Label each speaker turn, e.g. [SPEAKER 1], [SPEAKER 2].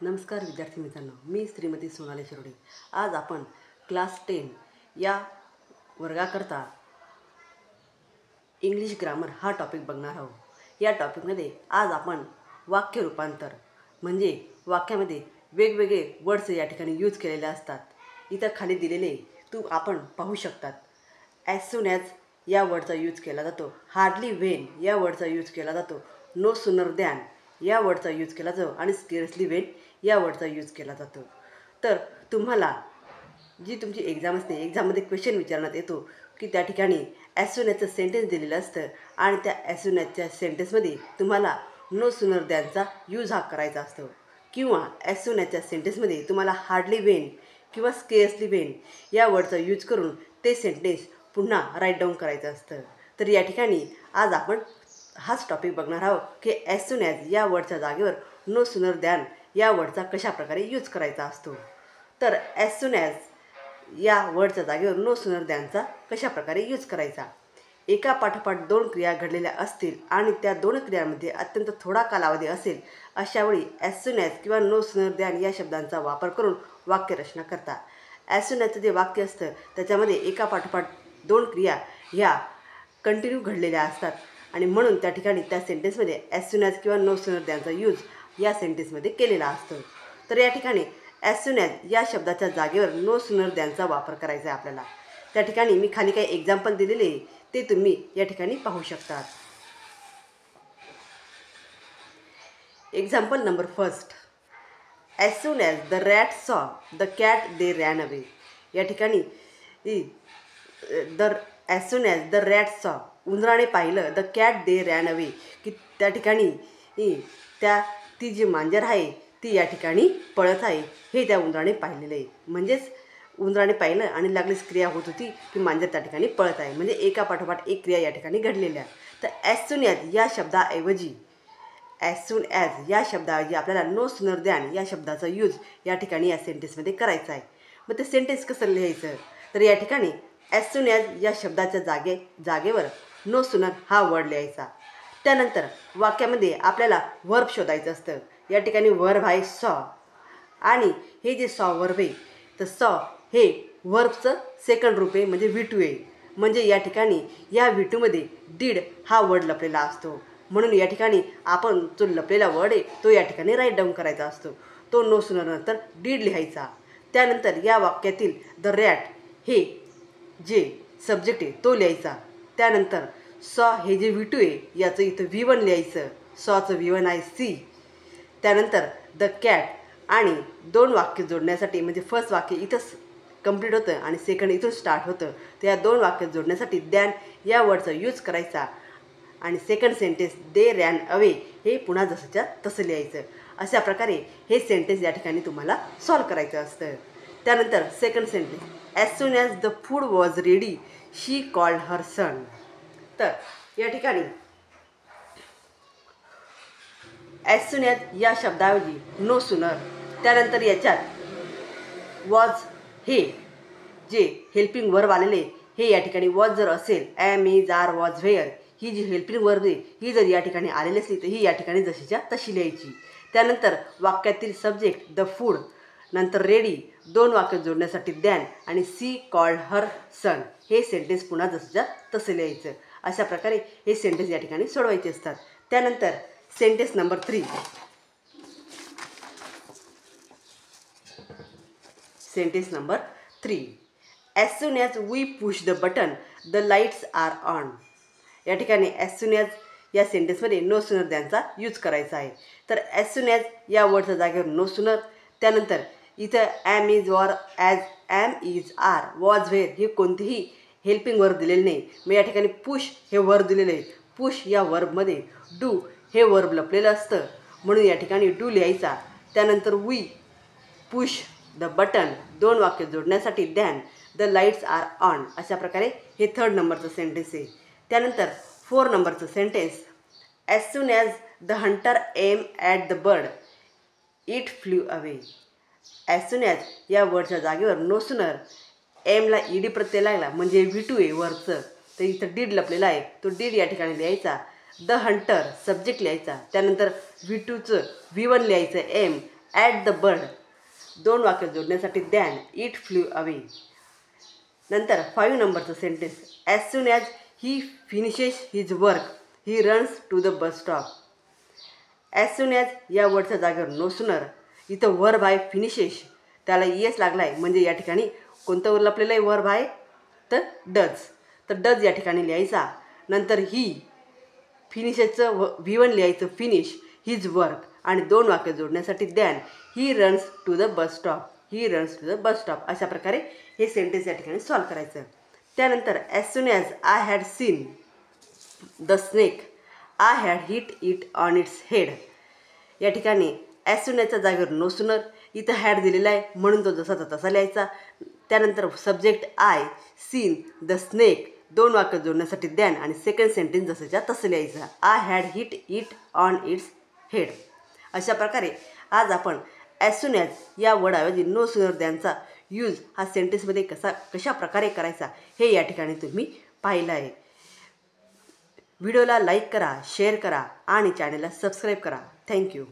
[SPEAKER 1] नमस्कार विद्यार्थी मित्रांनो, मी श्रीमती सोनाली शिरोडे। आज आपण क्लास 10 या वर्गाकरता इंग्लिश ग्रामर हा टॉपिक बघणार आहोत। या टॉपिकमध्ये आज आपण वाक्य रूपांतर म्हणजे वाक्यामध्ये वेगवेगळे वर्ड्स या ठिकाणी यूज केलेले असतात। इथं खाली दिलेले आपण पाहू शकतात। ॲज सून ॲज या वर्डचा यूज केला जातो, हार्डली व्हेन या वर्डचा यूज केला जातो, नो सूनर दॅन या वर्डचा यूज केला जातो आणि स्केअर्सली व्हेन या वर्डचा यूज केला जातो। तर तुम्हाला जी तुमची एक्झाम असते, एक्झाममध्ये क्वेश्चन विचारण्यात येतो की त्या ठिकाणी ॲज सून ॲजचं सेंटेन्स दिलेलं असतं आणि त्या ॲज सून ॲजच्या सेंटेन्समध्ये तुम्हाला नो सूनर दॅनचा यूज हा करायचा असतो किंवा ॲज सून ॲजच्या सेंटेन्समध्ये तुम्हाला हार्डली व्हेन किंवा स्केअर्सली व्हेन या वर्डचा यूज करून ते सेंटेन्स पुन्हा राईट डाऊन करायचं असतं। तर या ठिकाणी आज आपण हाच टॉपिक बघणार आहोत की ॲज सून ॲज या वर्डच्या जागेवर नो सूनर दॅन या वर्डचा कशा प्रकारे यूज करायचा असतो। तर ॲज सून ॲज या वर्डच्या जागेवर नो सूनर दॅनचा कशा प्रकारे यूज करायचा। एका पाठोपाठ दोन क्रिया घडलेल्या असतील आणि त्या दोन क्रियांमध्ये अत्यंत थोडा कालावधी असेल, अशावेळी ॲज सून ॲज किंवा नो सूनर दॅन या शब्दांचा वापर करून वाक्यरचना करता। ॲज सून ॲजचं जे वाक्य असतं त्याच्यामध्ये एका पाठोपाठ दोन क्रिया ह्या कंटिन्यू घडलेल्या असतात आणि म्हणून त्या ठिकाणी त्या सेंटेन्समध्ये ॲज सून ॲज किंवा नो सूनर दॅनचा यूज या सेंटेन्समध्ये केलेला असतो। तर या ठिकाणी ॲज सून ॲज या शब्दाच्या जागेवर नो सूनर दॅनचा वापर करायचा आहे आपल्याला। त्या ठिकाणी मी खाली काही एक्झाम्पल दिलेले ते तुम्ही या ठिकाणी पाहू शकतात। Example number first, as soon as the rat saw the cat they ran away. या ठिकाणी as soon as the rat saw उंदराने पाहिलं the cat they ran away की त्या ठिकाणी ती जी मांजर आहे ती या ठिकाणी पळत आहे हे त्या उंदराने पाहिलेलं आहे। म्हणजेच उंदराने पाहिलं आणि लागलीच क्रिया होत होती की मांजर त्या ठिकाणी पळत आहे, म्हणजे एका पाठोपाठ एक क्रिया या ठिकाणी घडलेल्या। तर ॲज सून ॲज या शब्दाऐवजी या शब्दाऐवजी आपल्याला नो सूनर दॅन या शब्दाचा यूज या ठिकाणी या सेंटेन्समध्ये करायचा आहे। मग ते सेंटेन्स कसं लिहायचं, तर या ठिकाणी ॲज सून ॲज या शब्दाच्या जागेवर नो सूनर हा वर्ड लिहायचा। त्यानंतर वाक्यामध्ये आपल्याला वर्ब शोधायचं असतं। या ठिकाणी वर्ब आहे सॉ आणि हे जे सॉ वर्ब आहे तर सॉ हे वर्बचं सेकंड रूप आहे, म्हणजे V2 आहे। म्हणजे या ठिकाणी या V2मध्ये डीड हा वर्ड लपलेला असतो, म्हणून या ठिकाणी आपण जो लपलेला वर्ड आहे तो या ठिकाणी राईट डाऊन करायचा असतो। तो नो सूनर नंतर डीड लिहायचा। त्यानंतर या वाक्यातील द रॅट हे जे सब्जेक्ट आहे तो लिहायचा। त्यानंतर सॉ हे जे V2 आहे याचं इथं V1 लिहायचं, सॉचं V1 आहे C। त्यानंतर द कॅट आणि दोन वाक्य जोडण्यासाठी, म्हणजे फर्स्ट वाक्य इथंच कंप्लीट होतं आणि सेकंड इथून स्टार्ट होतं, तर या दोन वाक्य जोडण्यासाठी दॅन या वर्डचा यूज करायचा आणि second sentence they ran away हे पुन्हा जसंच्या तसं लिहायचं। अशा प्रकारे हे सेंटेन्स या ठिकाणी तुम्हाला सॉल्व करायचं असतं। त्यानंतर second sentence, as soon as the food was ready she called her son. तर या ठिकाणी ॲज सून ॲज या शब्दाऐवजी नो सूनर, त्यानंतर याच्यात वॉज हे जे हेल्पिंग वर्ब आलेले हे या ठिकाणी वॉज जर असेल, am is are was were ही जी हेल्पिंग वर्ब आहे ही जर या ठिकाणी आलेली असली तर ही या ठिकाणी जशीच्या तशी लिहायची। त्यानंतर वाक्यातील सब्जेक्ट द फूड, नंतर रेडी, दोन वाक्य जोडण्यासाठी दॅन आणि सी कॉल्ड हर सन हे सेंटेन्स पुन्हा जसंच्या तसं लिहायचं। अशा प्रकारे हे सेंटेन्स या ठिकाणी सोडवायचे असतात। त्यानंतर sentence number 3, sentence number 3, as soon as we push the button the lights are on. या ठिकाणी ॲज सून ॲज या सेंटेन्समध्ये नो सूनर दॅनचा यूज करायचा आहे। तर ॲज सून ॲज या वर्डच्या जागेवर नो सूनर, त्यानंतर इथं am is are was were हे कोणतेही हेल्पिंग वर्ब दिलेले नाही। मग या ठिकाणी पुश हे वर्ब दिलेलं आहे, पुश या वर्बमध्ये डू हे वर्ब लपलेलं असतं, म्हणून या ठिकाणी डू लिहायचा। त्यानंतर वी पुश द बटन, दोन वाक्य जोडण्यासाठी than the lights are on. अशा प्रकारे हे थर्ड नंबरचं सेंटेन्स आहे। त्यानंतर 4 नंबरचं sentence, as soon as the hunter aim at the bird it flew away. As soon as या वर्डच्या जागेवर नो सूनर, एमला ईडी प्रत्यय लागला म्हणजे V2 आहे वर्बचं, तर इथं डीड लपलेला आहे, तो डीड या ठिकाणी लिहायचा। द हंटर सब्जेक्ट लिहायचा, त्यानंतर V2चं V1 लिहायचं एम ॲट द बर्ड 2 वाक्य जोडण्यासाठी दॅन इट फ्ल्यू अवे. नंतर 5 नंबरचं sentence as soon as he finishes his work he runs to the bus stop. As soon as या वर्डच्या जागेवर नो सूनर इथं वर्ब आहे फिनिशेस, त्याला येस लागला आहे म्हणजे या ठिकाणी कोणतं वर लपलेलं आहे वर्ब आहे तर डज. तर डज या ठिकाणी लिहायचा. नंतर ही फिनिशेसचं V1 लिहायचं फिनिश हिज वर्क आणि 2 वाक्य जोडण्यासाठी than he runs to the bus stop he runs to the bus stop. अशा प्रकारे हे सेंटेन्स या ठिकाणी सॉल्व करायचं. त्यानंतर as soon as I had seen the snake I had hit it on its head. या ठिकाणी ॲज सून ॲजच्या जागेवर नो सूनर इथं हॅड दिलेला आहे म्हणून तो जसाचा तसा लिहायचा. त्यानंतर subject I seen the snake 2 वाक्य जोडण्यासाठी दॅन आणि सेकंड सेंटेन्स जसंच्या तसं लिहायचं I had hit it on its head. अशा प्रकारे आज आपण ॲज सून ॲज या वर्डऐवजी नो सूनर दॅनचा यूज हा सेंटेन्समध्ये कशा प्रकारे करायचा हे या ठिकाणी तुम्ही पाहिलं आहे. व्हिडिओला लाईक करा, शेअर करा आणि चॅनलला सबस्क्राईब करा. थँक्यू.